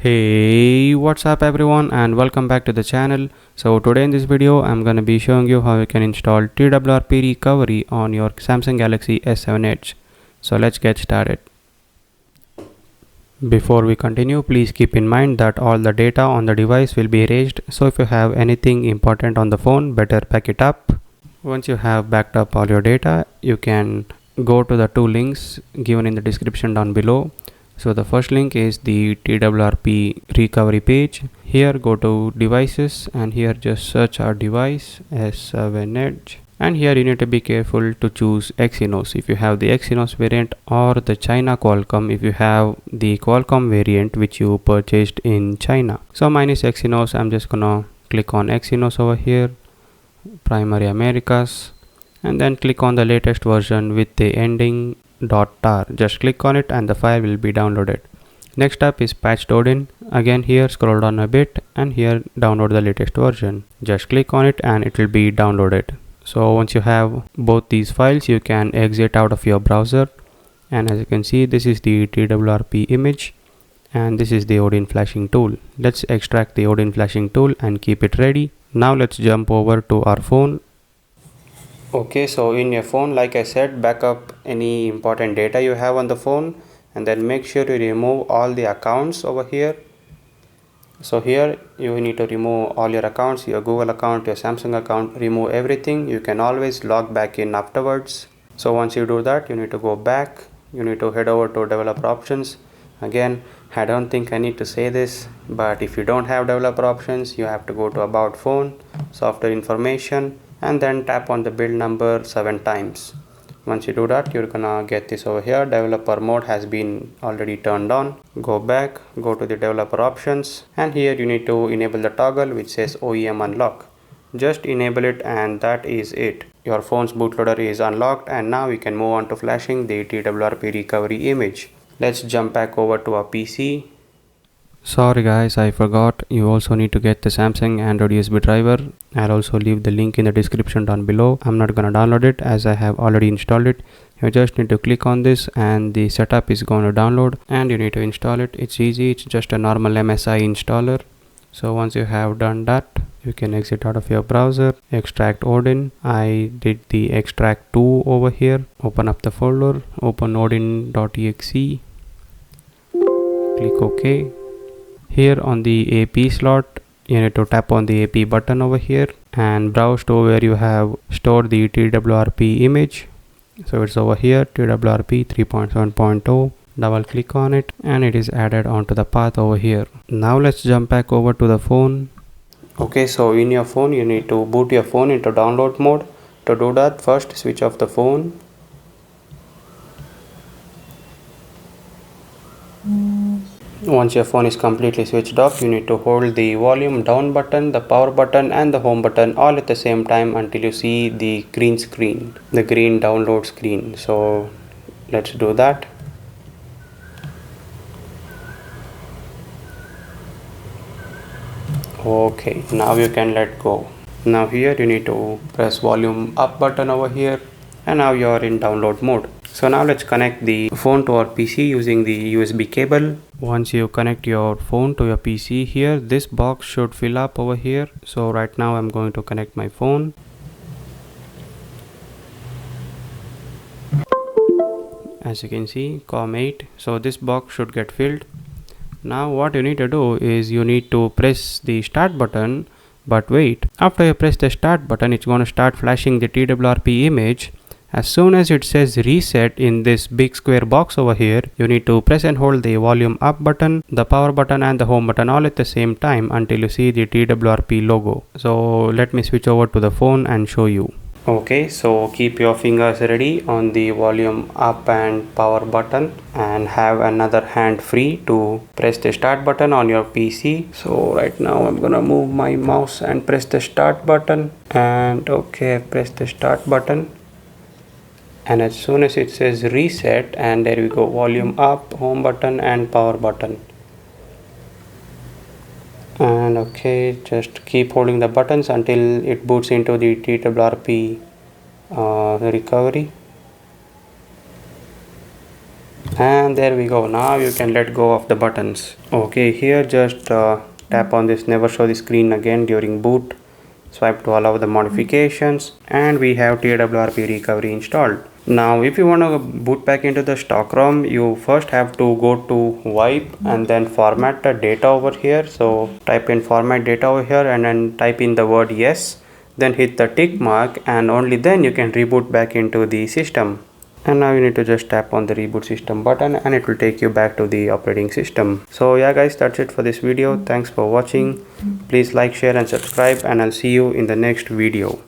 Hey, what's up everyone and welcome back to the channel. So today in this video I'm gonna be showing you how you can install TWRP recovery on your Samsung Galaxy S7 Edge. So let's get started. Before we continue, please keep in mind that all the data on the device will be erased, so if you have anything important on the phone, better back it up. Once you have backed up all your data, you can go to the two links given in the description down below. So the first link is the TWRP recovery page. Here go to devices and here just search our device S7 Edge. And here you need to be careful to choose Exynos if you have the Exynos variant, or the China Qualcomm if you have the Qualcomm variant which you purchased in China. So mine is Exynos. I'm just gonna click on Exynos over here, primary Americas, and then click on the latest version with the ending .tar. Just click on it and the file will be downloaded. Next up is patched Odin. Again here scroll down a bit and here download the latest version. Just click on it and it will be downloaded. So once you have both these files, you can exit out of your browser, and as you can see, this is the TWRP image and this is the Odin flashing tool. Let's extract the Odin flashing tool and keep it ready. Now let's jump over to our phone. Okay, so in your phone, like I said, back up any important data you have on the phone and then make sure to remove all the accounts over here. So here you need to remove all your accounts, your Google account, your Samsung account, remove everything. You can always log back in afterwards. So once you do that, you need to go back. You need to head over to developer options. Again, I don't think I need to say this, but if you don't have developer options, you have to go to about phone, software information, and then tap on the build number 7 times. Once you do that, you're gonna get this over here. Developer mode has been already turned on. Go back, go to the developer options, and here you need to enable the toggle which says OEM unlock. Just enable it and that is it. Your phone's bootloader is unlocked, and now we can move on to flashing the TWRP recovery image. Let's jump back over to our PC. Sorry guys, I forgot, you also need to get the Samsung Android USB driver. I'll also leave the link in the description down below. I'm not gonna download it as I have already installed it. You just need to click on this and the setup is going to download and you need to install it. It's easy, it's just a normal MSI installer. So once you have done that, you can exit out of your browser, extract Odin. I did the extract 2 over here. Open up the folder, open odin.exe, click OK. Here on the AP slot, you need to tap on the AP button over here and browse to where you have stored the TWRP image. So it's over here, TWRP 3.7.0. Double click on it and it is added onto the path over here. Now let's jump back over to the phone. Okay, so in your phone, you need to boot your phone into download mode. To do that, first switch off the phone. Once your phone is completely switched off, you need to hold the volume down button, the power button and the home button all at the same time until you see the green screen, the green download screen. So let's do that. Okay, now you can let go. Now here you need to press volume up button over here, and now you are in download mode. So now let's connect the phone to our PC using the USB cable. Once you connect your phone to your PC, here this box should fill up over here. So right now I'm going to connect my phone. As you can see, COM8. So this box should get filled. Now what you need to do is you need to press the start button, but wait, after you press the start button, it's going to start flashing the TWRP image. As soon as it says reset in this big square box over here, you need to press and hold the volume up button, the power button and the home button all at the same time until you see the TWRP logo. So let me switch over to the phone and show you. Okay, so keep your fingers ready on the volume up and power button and have another hand free to press the start button on your PC. So right now I'm gonna move my mouse and press the start button, and okay, press the start button. And as soon as it says reset, and there we go, volume up, home button and power button. And okay, just keep holding the buttons until it boots into the TWRP recovery. And there we go. Now you can let go of the buttons. Okay, here just tap on this never show the screen again during boot. Swipe to allow the modifications, and we have TWRP recovery installed. Now if you want to boot back into the stock ROM, you first have to go to wipe and then format the data over here. So type in format data over here and then type in the word yes, then hit the tick mark, and only then you can reboot back into the system. And now you need to just tap on the reboot system button and it will take you back to the operating system. So yeah guys, that's it for this video. Thanks for watching. Please like, share and subscribe, and I'll see you in the next video.